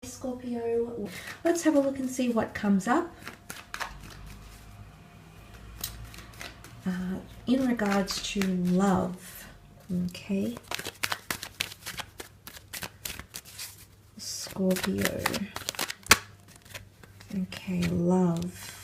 Scorpio, let's have a look and see what comes up in regards to love. Okay, Scorpio. Okay, love.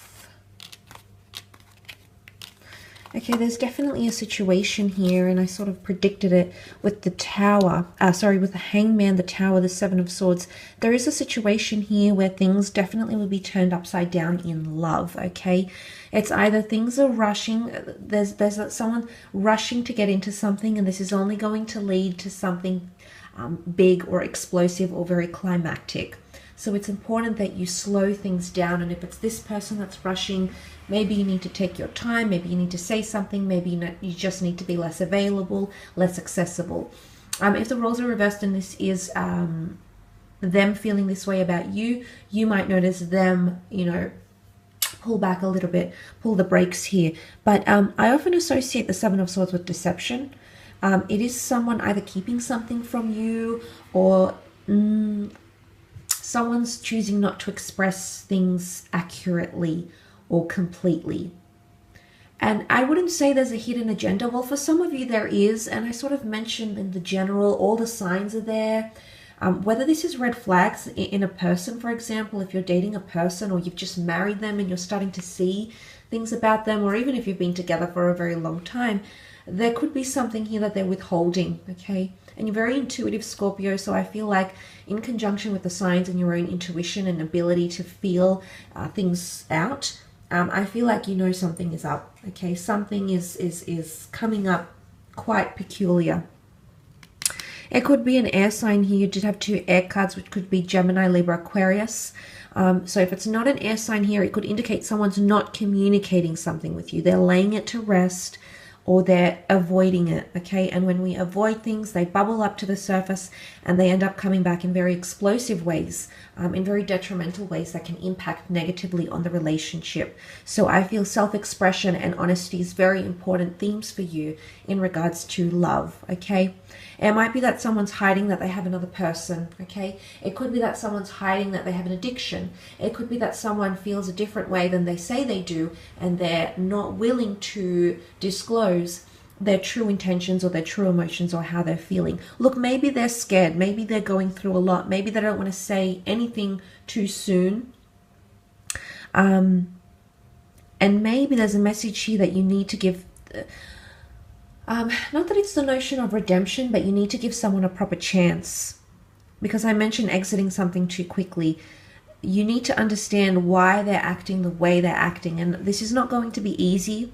Okay, there's definitely a situation here, and I sort of predicted it with the tower, with the hangman, the tower, the seven of swords. There is a situation here where things definitely will be turned upside down in love, okay? It's either things are rushing, there's someone rushing to get into something, and this is only going to lead to something big or explosive or very climactic. So it's important that you slow things down, and if it's this person that's rushing, maybe you need to take your time, maybe you need to say something, maybe you just need to be less available, less accessible. If the roles are reversed and this is them feeling this way about you, you might notice them, pull back a little bit, pull the brakes here. But I often associate the Seven of Swords with deception. It is someone either keeping something from you, or someone's choosing not to express things accurately or completely. And I wouldn't say there's a hidden agenda. Well, for some of you there is, and I sort of mentioned in the general, all the signs are there. Whether this is red flags in a person, for example, if you're dating a person or you've just married them and you're starting to see things about them, or even if you've been together for a very long time, there could be something here that they're withholding, okay? And you're very intuitive, Scorpio, so I feel like in conjunction with the signs and your own intuition and ability to feel things out, I feel like you know something is up, okay? Something is coming up quite peculiar. It could be an air sign here. You did have two air cards, which could be Gemini, Libra, Aquarius. So if it's not an air sign here, it could indicate someone's not communicating something with you. They're laying it to rest, or they're avoiding it, okay? And when we avoid things, they bubble up to the surface and they end up coming back in very explosive ways, in very detrimental ways that can impact negatively on the relationship. So I feel self-expression and honesty is very important themes for you in regards to love, okay? It might be that someone's hiding that they have another person, okay? It could be that someone's hiding that they have an addiction. It could be that someone feels a different way than they say they do, and they're not willing to disclose their true intentions or their true emotions or how they're feeling. Look, maybe they're scared. Maybe they're going through a lot. Maybe they don't want to say anything too soon. And maybe there's a message here that you need to give... not that it's the notion of redemption, but you need to give someone a proper chance. Because I mentioned exiting something too quickly. You need to understand why they're acting the way they're acting. And this is not going to be easy.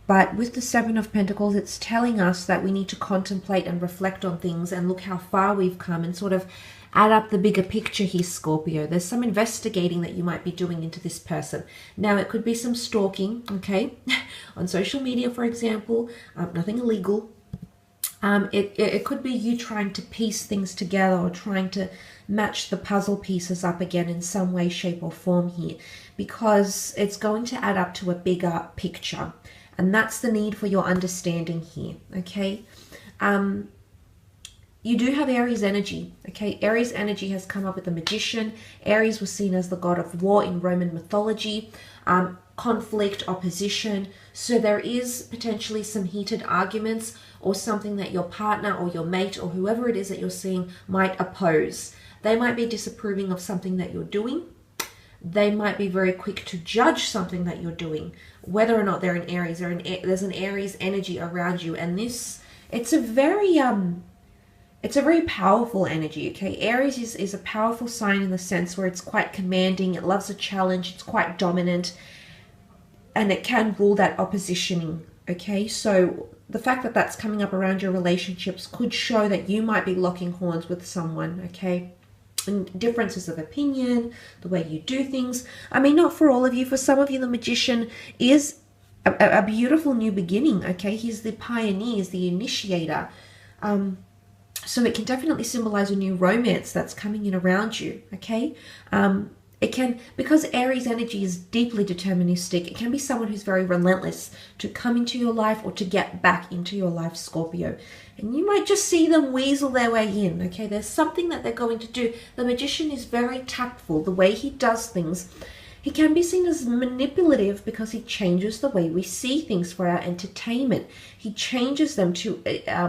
But with the Seven of Pentacles, it's telling us that we need to contemplate and reflect on things and look how far we've come and sort of add up the bigger picture here, Scorpio. There's some investigating that you might be doing into this person. Now, it could be some stalking, okay, on social media, for example, nothing illegal. It could be you trying to piece things together or trying to match the puzzle pieces up again in some way, shape, or form here, because it's going to add up to a bigger picture. And that's the need for your understanding here, okay? You do have Aries energy, okay? Aries energy has come up with the Magician. Aries was seen as the god of war in Roman mythology, conflict, opposition. So there is potentially some heated arguments or something that your partner or your mate or whoever it is that you're seeing might oppose. They might be disapproving of something that you're doing. They might be very quick to judge something that you're doing, whether or not they're an Aries. There's an Aries energy around you, and it's a very powerful energy, okay? Aries is a powerful sign in the sense where it's quite commanding, it loves a challenge, it's quite dominant, and it can rule that oppositioning, okay? So the fact that that's coming up around your relationships could show that you might be locking horns with someone, okay? And differences of opinion, the way you do things. I mean, not for all of you. For some of you, the Magician is a beautiful new beginning, okay? He's the pioneer, he's the initiator. So it can definitely symbolize a new romance that's coming in around you, okay? It can, because Aries energy is deeply deterministic, it can be someone who's very relentless to come into your life or to get back into your life, Scorpio. And you might just see them weasel their way in, okay? There's something that they're going to do. The Magician is very tactful. The way he does things, he can be seen as manipulative because he changes the way we see things for our entertainment. He changes them to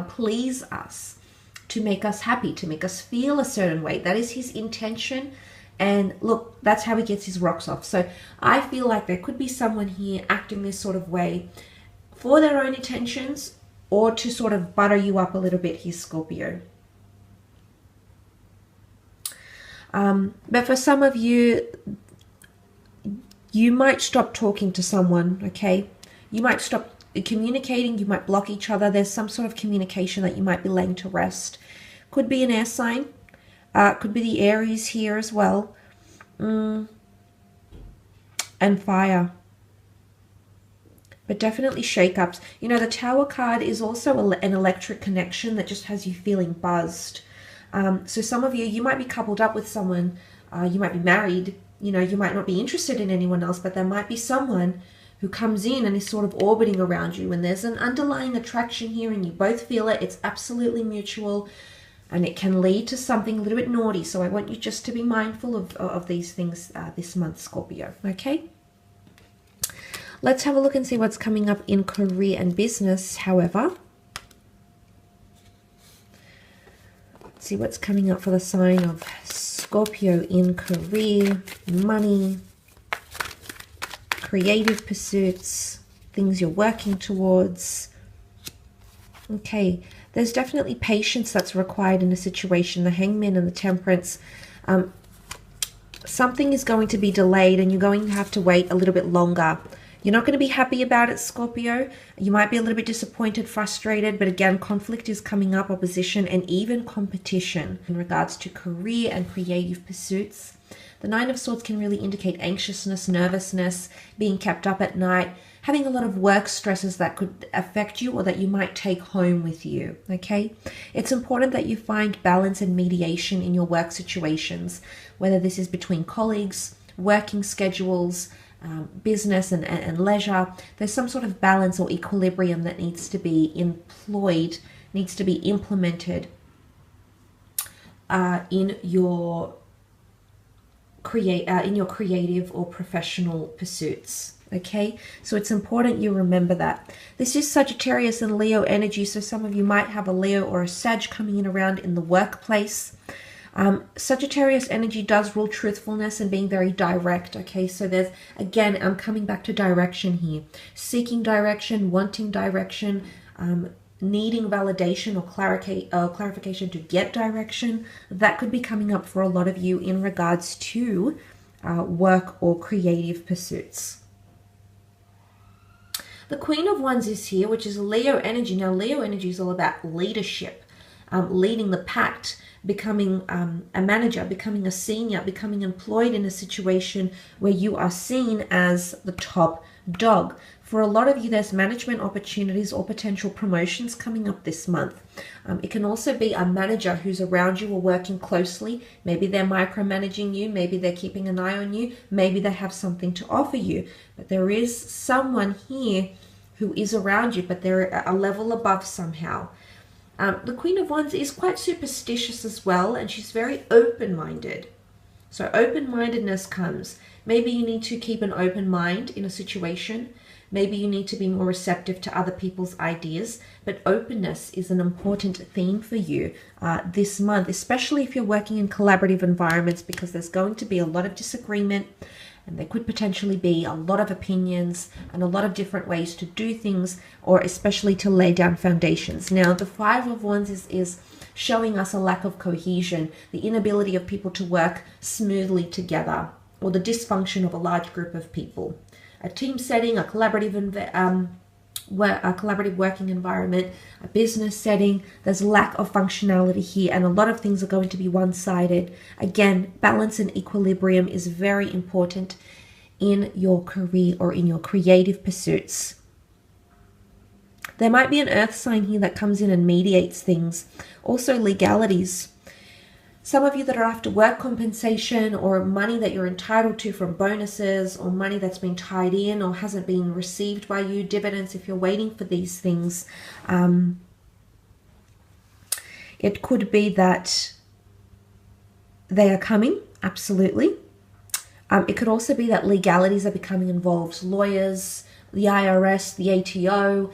please us, to make us happy, to make us feel a certain way. That is his intention. And look, that's how he gets his rocks off. So I feel like there could be someone here acting this sort of way for their own intentions or to sort of butter you up a little bit here, Scorpio. But for some of you, you might stop talking to someone, okay? You might stop communicating. You might block each other. There's some sort of communication that you might be laying to rest. Could be an air sign. Could be the Aries here as well. And fire. But definitely shake-ups. You know, the Tower card is also an electric connection that just has you feeling buzzed. So some of you, you might be coupled up with someone. You might be married. You know, you might not be interested in anyone else, but there might be someone who comes in and is sort of orbiting around you. And there's an underlying attraction here and you both feel it. It's absolutely mutual. And it can lead to something a little bit naughty. So I want you just to be mindful of these things this month, Scorpio. Okay? Let's have a look and see what's coming up in career and business, however. Let's see what's coming up for the sign of Scorpio in career, money, creative pursuits, things you're working towards. Okay. There's definitely patience that's required in a situation. The Hangman and the Temperance. Something is going to be delayed and you're going to have to wait a little bit longer. You're not going to be happy about it, Scorpio. You might be a little bit disappointed, frustrated, but again, conflict is coming up, opposition, and even competition in regards to career and creative pursuits. The Nine of Swords can really indicate anxiousness, nervousness, being kept up at night, having a lot of work stresses that could affect you or that you might take home with you, okay? It's important that you find balance and mediation in your work situations, whether this is between colleagues, working schedules, business and leisure. There's some sort of balance or equilibrium that needs to be employed, needs to be implemented in your creative or professional pursuits. Okay, so it's important you remember that. This is Sagittarius and Leo energy, so some of you might have a Leo or a Sag coming in around in the workplace. Sagittarius energy does rule truthfulness and being very direct. Okay, so there's, again, I'm coming back to direction here. Seeking direction, wanting direction, needing validation or clarification to get direction. That could be coming up for a lot of you in regards to work or creative pursuits. The Queen of Wands is here, which is Leo energy. Now, Leo energy is all about leadership, leading the pact, becoming a manager, becoming a senior, becoming employed in a situation where you are seen as the top dog. For a lot of you, there's management opportunities or potential promotions coming up this month. It can also be a manager who's around you or working closely. Maybe they're micromanaging you. Maybe they're keeping an eye on you. Maybe they have something to offer you. But there is someone here who is around you, but they're a level above somehow. The Queen of Wands is quite superstitious as well, and she's very open-minded. So open-mindedness comes. Maybe you need to keep an open mind in a situation. Maybe you need to be more receptive to other people's ideas, but openness is an important theme for you this month, especially if you're working in collaborative environments, because there's going to be a lot of disagreement and there could potentially be a lot of opinions and a lot of different ways to do things, or especially to lay down foundations. Now, the Five of Wands is showing us a lack of cohesion, the inability of people to work smoothly together, or the dysfunction of a large group of people. A team setting, a collaborative working environment, a business setting, there's lack of functionality here, and a lot of things are going to be one-sided. Again, balance and equilibrium is very important in your career or in your creative pursuits. There might be an earth sign here that comes in and mediates things. Also legalities. Some of you that are after work compensation or money that you're entitled to from bonuses or money that's been tied in or hasn't been received by you, dividends if you're waiting for these things. It could be that they are coming, absolutely. It could also be that legalities are becoming involved. Lawyers, the IRS, the ATO,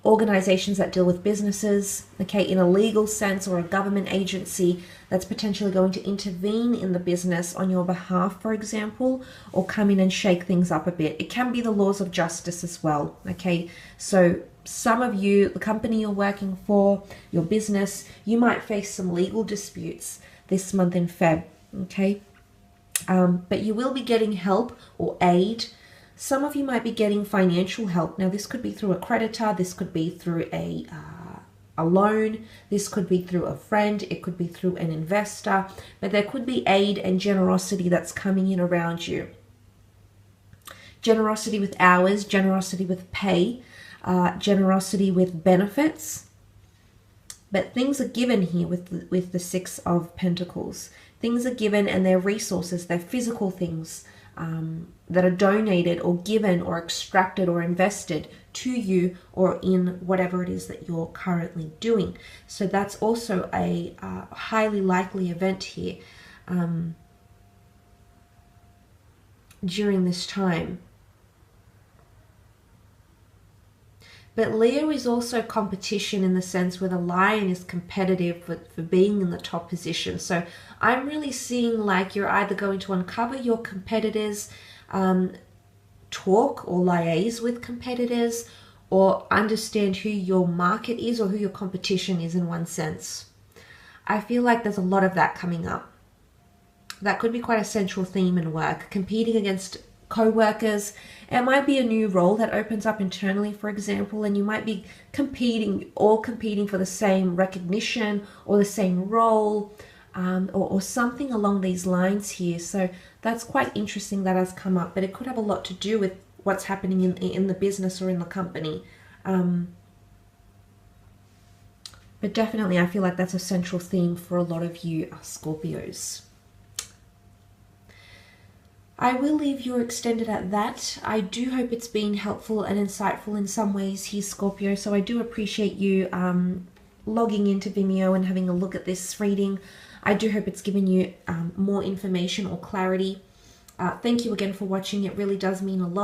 organizations that deal with businesses, okay, in a legal sense, or a government agency that's potentially going to intervene in the business on your behalf, for example, or come in and shake things up a bit. It can be the laws of justice as well, okay? So some of you, the company you're working for, your business, you might face some legal disputes this month in Feb, okay? But you will be getting help or aid. Some of you might be getting financial help. Now, this could be through a creditor. This could be through a loan. This could be through a friend. It could be through an investor. But there could be aid and generosity that's coming in around you. Generosity with hours, generosity with pay, generosity with benefits. But things are given here with the Six of Pentacles. Things are given, and they're resources. They're physical things that are donated or given or extracted or invested to you or in whatever it is that you're currently doing. So that's also a highly likely event here during this time. But Leo is also competition in the sense where the lion is competitive for being in the top position. So I'm really seeing like you're either going to uncover your competitors, talk or liaise with competitors, or understand who your market is or who your competition is in one sense. I feel like there's a lot of that coming up. That could be quite a central theme in work. Competing against co-workers. It might be a new role that opens up internally, for example, and you might be competing for the same recognition or the same role, or something along these lines here. So that's quite interesting that has come up, but it could have a lot to do with what's happening in the business or in the company. But definitely I feel like that's a central theme for a lot of you Scorpios. I will leave your extended at that. I do hope it's been helpful and insightful in some ways here, Scorpio. So I do appreciate you logging into Vimeo and having a look at this reading. I do hope it's given you more information or clarity. Thank you again for watching. It really does mean a lot.